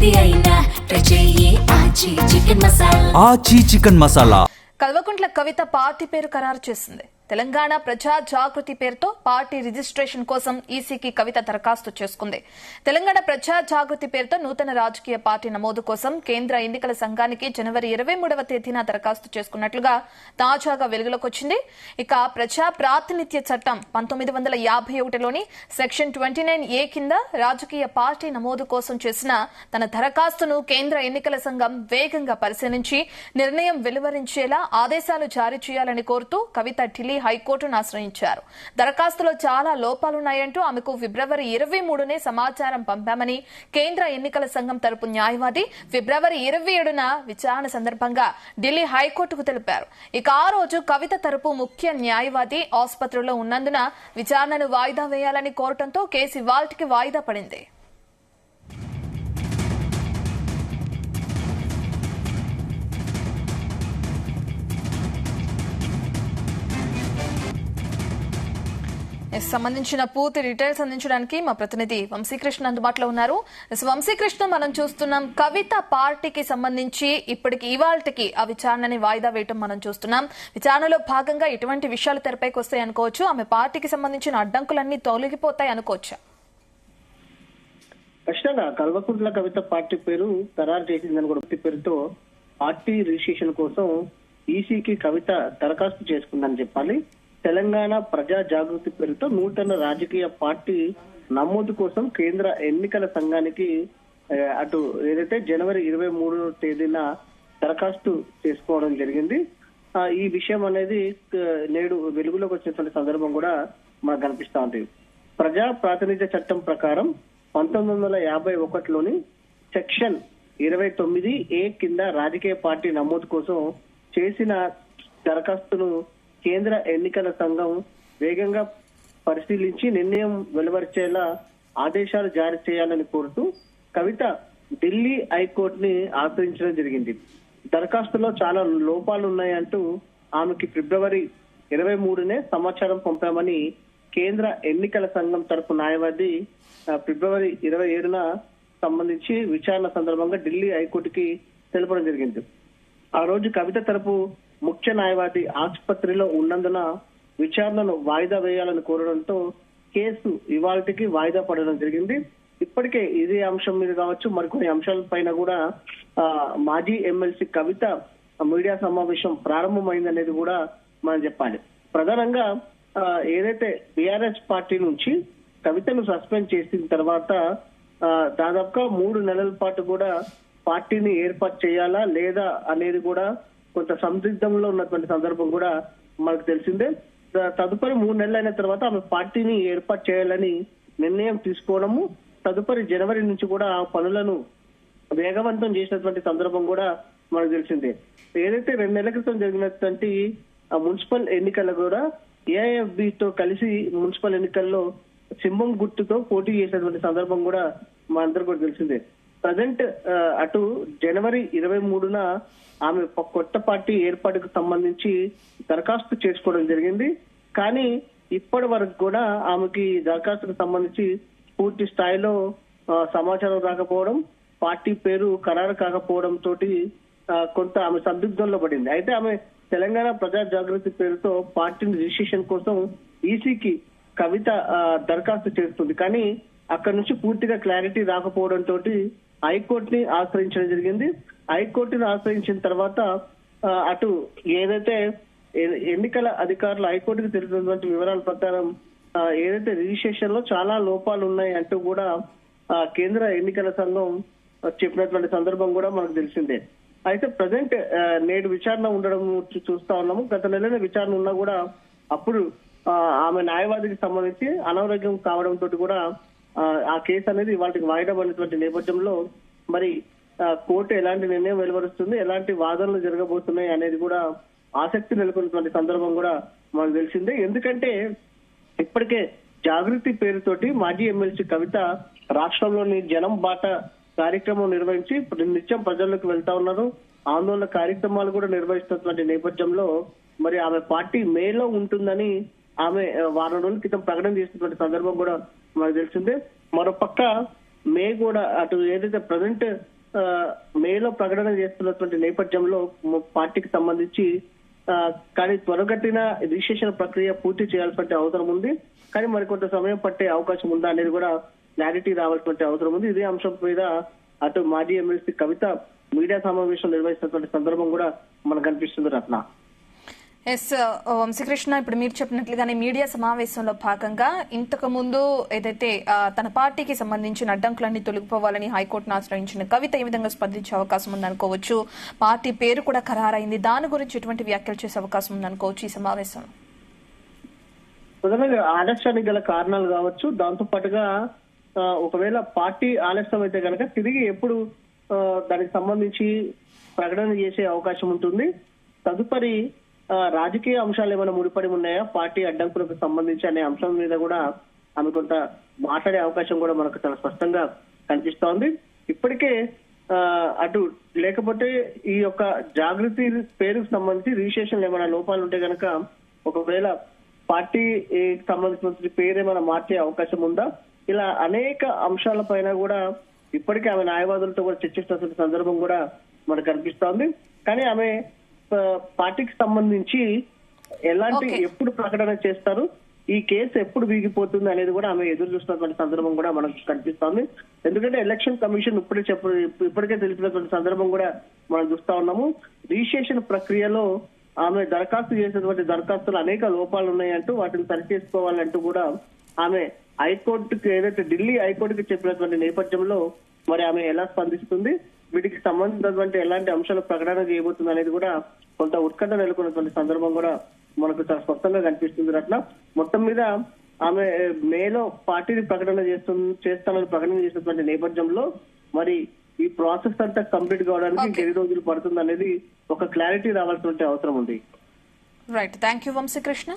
ఏది అయినా ట్రై చెయ్యి ఆచి చికెన్ మసాలా. కల్వకుంట్ల కవిత పార్టీ పేరు ఖరారు చేసింది. తెలంగాణ ప్రజా జాగృతి పేరుతో పార్టీ రిజిస్ట్రేషన్ కోసం ఈసీకి కవిత దరఖాస్తు చేసుకుంది. తెలంగాణ ప్రజా జాగృతి పేరుతో నూతన రాజకీయ పార్టీ నమోదు కోసం కేంద్ర ఎన్నికల సంఘానికి జనవరి 23వ తేదీన దరఖాస్తు చేసుకున్నట్లుగా తాజాగా వెలుగులోకి వచ్చింది. ఇక ప్రజా ప్రాతినిధ్య చట్టం 1951లోని సెక్షన్ 29A కింద రాజకీయ పార్టీ నమోదు కోసం చేసిన తన దరఖాస్తును కేంద్ర ఎన్నికల సంఘం వేగంగా పరిశీలించి నిర్ణయం వెలువరించేలా ఆదేశాలు జారీ చేయాలని కోరుతూ కవిత ఢిల్లీ హైకోర్టును ఆశ్రయించారు. దరఖాస్తులో చాలా లోపాలున్నాయంటూ ఆమెకు ఫిబ్రవరి 23నే సమాచారం పంపామని కేంద్ర ఎన్నికల సంఘం తరపు న్యాయవాది ఫిబ్రవరి 27న విచారణ సందర్భంగా ఢిల్లీ హైకోర్టుకు తెలిపారు. ఇక ఆ రోజు కవిత తరపు ముఖ్య న్యాయవాది ఆసుపత్రిలో ఉన్నందున విచారణను వాయిదా వేయాలని కోరటంతో కేసు ఇవాళ్టికి వాయిదా పడింది. సంబంధించిన పూర్తి డీటెయిల్స్ అందించడానికి మా ప్రతినిధి వంశీకృష్ణ అందుబాటులో ఉన్నారు. వంశీకృష్ణ, మనం చూస్తున్నాం కవిత పార్టీకి సంబంధించి ఇప్పటికి ఇవాళకి ఆ విచారణని వాయిదా వేయటం మనం చూస్తున్నాం. విచారణలో భాగంగా ఎటువంటి విషయాలు తెరపైకి వస్తాయి అనుకోవచ్చు? ఆమె పార్టీకి సంబంధించిన అడ్డంకులన్నీ తొలగిపోతాయి అనుకోవచ్చా? ఖచ్చితంగా కల్వకుంట్ల కవిత పార్టీ పేరు ఖరారు చేసిందని కూడా పేరుతో పార్టీ రిజిస్ట్రేషన్ కోసం ఈసీకి కవిత దరఖాస్తు చేసుకుందని చెప్పాలి. తెలంగాణ ప్రజా జాగృతి పేరుతో నూతన రాజకీయ పార్టీ నమోదు కోసం కేంద్ర ఎన్నికల సంఘానికి అటు ఏదైతే జనవరి 23వ తేదీన దరఖాస్తు చేసుకోవడం జరిగింది. ఈ విషయం అనేది నేడు వెలుగులోకి వచ్చినటువంటి సందర్భం కూడా మనకు కనిపిస్తా ఉంది. ప్రజా ప్రాతినిధ్య చట్టం ప్రకారం 1951లోని సెక్షన్ 29A కింద రాజకీయ పార్టీ నమోదు కోసం చేసిన దరఖాస్తును కేంద్ర ఎన్నికల సంఘం వేగంగా పరిశీలించి నిర్ణయం వెలువరిచేలా ఆదేశాలు జారీ చేయాలని కోరుతూ కవిత ఢిల్లీ హైకోర్టుని ఆశ్రయించడం జరిగింది. దరఖాస్తులో చాలా లోపాలు ఉన్నాయంటూ ఆమెకి ఫిబ్రవరి 23నే సమాచారం పంపామని కేంద్ర ఎన్నికల సంఘం తరపు న్యాయవాది ఫిబ్రవరి 27న సంబంధించి విచారణ సందర్భంగా ఢిల్లీ హైకోర్టుకి తెలపడం జరిగింది. ఆ రోజు కవిత తరపు ముఖ్య న్యాయవాది ఆసుపత్రిలో ఉన్నందున విచారణను వాయిదా వేయాలని కోరడంతో కేసు ఇవాళకి వాయిదా పడడం జరిగింది. ఇప్పటికే ఇదే అంశం మీద కావచ్చు మరికొన్ని అంశాలపైన కూడా మాజీ ఎమ్మెల్సీ కవిత మీడియా సమావేశం ప్రారంభమైందనేది కూడా మనం చెప్పాలి. ప్రధానంగా ఏదైతే బీఆర్ఎస్ పార్టీ నుంచి కవితను సస్పెండ్ చేసిన తర్వాత దాదాపుగా 3 నెలల పాటు కూడా పార్టీని ఏర్పాటు చేయాలా లేదా అనేది కూడా కొంత సందిగ్ధంలో ఉన్నటువంటి సందర్భం కూడా మనకు తెలిసిందే. తదుపరి 3 నెలలు అయిన తర్వాత ఆమె పార్టీని ఏర్పాటు చేయాలని నిర్ణయం తీసుకోవడము, తదుపరి జనవరి నుంచి కూడా ఆ పనులను వేగవంతం చేసినటువంటి సందర్భం కూడా మనకు తెలిసిందే. ఏదైతే 2 నెలల క్రితం జరిగినటువంటి మున్సిపల్ ఎన్నికల్లో కూడా ఏఐఎఫ్బితో కలిసి మున్సిపల్ ఎన్నికల్లో సింహం గుర్తుతో పోటీ చేసినటువంటి సందర్భం కూడా మనందరూ కూడా తెలిసిందే. ప్రజెంట్ అటు జనవరి 23న ఆమె కొత్త పార్టీ ఏర్పాటుకు సంబంధించి దరఖాస్తు చేసుకోవడం జరిగింది. కానీ ఇప్పటి వరకు కూడా ఆమెకి దరఖాస్తుకు సంబంధించి పూర్తి స్థాయిలో సమాచారం రాకపోవడం, పార్టీ పేరు ఖరారు కాకపోవడం తోటి కొంత ఆమె సందిగ్ధంలో పడింది. అయితే ఆమె తెలంగాణ ప్రజా జాగృతి పేరుతో పార్టీని రిజిస్ట్రేషన్ కోసం ఈసీకి కవిత దరఖాస్తు చేస్తుంది. కానీ అక్కడి నుంచి పూర్తిగా క్లారిటీ రాకపోవడంతో హైకోర్టుని ఆశ్రయించడం జరిగింది. హైకోర్టుని ఆశ్రయించిన తర్వాత అటు ఏదైతే ఎన్నికల అధికారులు హైకోర్టుకు తెలిసినటువంటి వివరాల ప్రకారం ఏదైతే రిజిస్ట్రేషన్ లో చాలా లోపాలు ఉన్నాయి అంటూ కూడా కేంద్ర ఎన్నికల సంఘం చెప్పినటువంటి సందర్భం కూడా మనకు తెలిసిందే. అయితే ప్రజెంట్ నేడు విచారణ ఉండడం చూస్తా ఉన్నాము. గత నెలనే విచారణ ఉన్నా కూడా అప్పుడు ఆమె న్యాయవాదికి సంబంధించి అనారోగ్యం కావడంతో కూడా ఆ కేసు అనేది వాటికి వాయిదా పడినటువంటి నేపథ్యంలో మరి కోర్టు ఎలాంటి నిర్ణయం వెలువరుస్తుంది, ఎలాంటి వాదనలు జరగబోతున్నాయి అనేది కూడా ఆసక్తి నెలకొన్నటువంటి సందర్భం కూడా మనకు తెలిసిందే. ఎందుకంటే ఇప్పటికే జాగృతి పేరుతోటి మాజీ ఎమ్మెల్సీ కవిత రాష్ట్రంలోని జనం బాట కార్యక్రమం నిర్వహించి నిత్యం ప్రజల్లోకి వెళ్తా ఉన్నారు. ఆందోళన కార్యక్రమాలు కూడా నిర్వహిస్తున్నటువంటి నేపథ్యంలో మరి ఆమె పార్టీ మేలో ఉంటుందని ఆమె వారం రోజుల క్రితం ప్రకటన చేసినటువంటి సందర్భం కూడా మనకు తెలిసిందే. మరోపక్క మే కూడా అటు ఏదైతే ప్రజెంట్ మేలో ప్రకటన చేస్తున్నటువంటి నేపథ్యంలో పార్టీకి సంబంధించి కానీ త్వరగతిన రిజిస్ట్రేషన్ ప్రక్రియ పూర్తి చేయాల్సిన అవసరం ఉంది. కానీ మరి కొంత సమయం పట్టే అవకాశం ఉందా అనేది కూడా క్లారిటీ రావాల్సిన అవసరం ఉంది. ఇదే అంశం మీద అటు మాజీ ఎమ్మెల్సీ కవిత మీడియా సమావేశం నిర్వహిస్తున్నటువంటి సందర్భం కూడా మనకు కనిపిస్తుంది రత్న. ఎస్ వంశీకృష్ణ, ఇప్పుడు మీరు చెప్పినట్లుగానే మీడియా సమావేశంలో భాగంగా ఇంతకు ముందు ఏదైతే తన పార్టీకి సంబంధించిన అడ్డంకులన్నీ తొలగిపోవాలని హైకోర్టును ఆశ్రయించిన కవిత ఏ విధంగా స్పందించే అవకాశం ఉందనుకోవచ్చు? పార్టీ పేరు కూడా ఖరారైంది, దాని గురించి ఎటువంటి వ్యాఖ్యలు చేసే అవకాశం ఉందనుకోవచ్చు ఈ సమావేశంలో? ప్రధానంగా ఆలస్యానికి గల కారణాలు కావచ్చు, దాంతో పాటుగా ఒకవేళ పార్టీ ఆలస్యం అయితే కనుక తిరిగి ఎప్పుడు దానికి సంబంధించి ప్రకటన చేసే అవకాశం ఉంటుంది, తదుపరి రాజకీయ అంశాలు ఏమైనా ముడిపడి ఉన్నాయా పార్టీ అడ్డంకులకు సంబంధించి అనే అంశం మీద కూడా ఆమె కొంత మాట్లాడే అవకాశం కూడా మనకు చాలా స్పష్టంగా కనిపిస్తోంది. ఇప్పటికే అటు లేకపోతే ఈ యొక్క జాగృతి పేరుకు సంబంధించి రిజిస్ట్రేషన్ ఏమైనా లోపాలు ఉంటే కనుక ఒకవేళ పార్టీ సంబంధించిన పేరు ఏమైనా మార్చే అవకాశం ఉందా, ఇలా అనేక అంశాల పైన కూడా ఇప్పటికే ఆమె న్యాయవాదులతో కూడా చర్చిస్తున్న సందర్భం కూడా మనకు కనిపిస్తోంది. కానీ ఆమె పార్టీకి సంబంధించి ఎలాంటి ఎప్పుడు ప్రకటన చేస్తారు, ఈ కేసు ఎప్పుడు వీగిపోతుంది అనేది కూడా ఆమె ఎదురు చూస్తున్నటువంటి సందర్భం కూడా మనకు కనిపిస్తోంది. ఎందుకంటే ఎలక్షన్ కమిషన్ ఇప్పటికే తెలిసినటువంటి సందర్భం కూడా మనం చూస్తా ఉన్నాము. రిజిస్ట్రేషన్ ప్రక్రియలో ఆమె దరఖాస్తు చేసినటువంటి దరఖాస్తులు అనేక లోపాలు ఉన్నాయంటూ వాటిని సరిచేసుకోవాలంటూ కూడా ఆమె హైకోర్టుకి ఏదైతే ఢిల్లీ హైకోర్టుకి చెప్పినటువంటి నేపథ్యంలో మరి ఆమె ఎలా స్పందిస్తుంది, వీటికి సంబంధించినటువంటి ఎలాంటి అంశాలు ప్రకటన చేయబోతుంది అనేది కూడా కొంత ఉత్కంఠ నెలకొన్నటువంటి సందర్భం కూడా మనకు చాలా స్పష్టంగా కనిపిస్తుంది. అట్లా మొత్తం మీద ఆమె మేలో పార్టీని చేస్తానని ప్రకటన చేసినటువంటి నేపథ్యంలో మరి ఈ ప్రాసెస్ అంతా కంప్లీట్ కావడానికి ఇంకెన్ని రోజులు పడుతుంది అనేది ఒక క్లారిటీ రావాల్సిన అవసరం ఉంది. Right, thank you Vamsikrishna.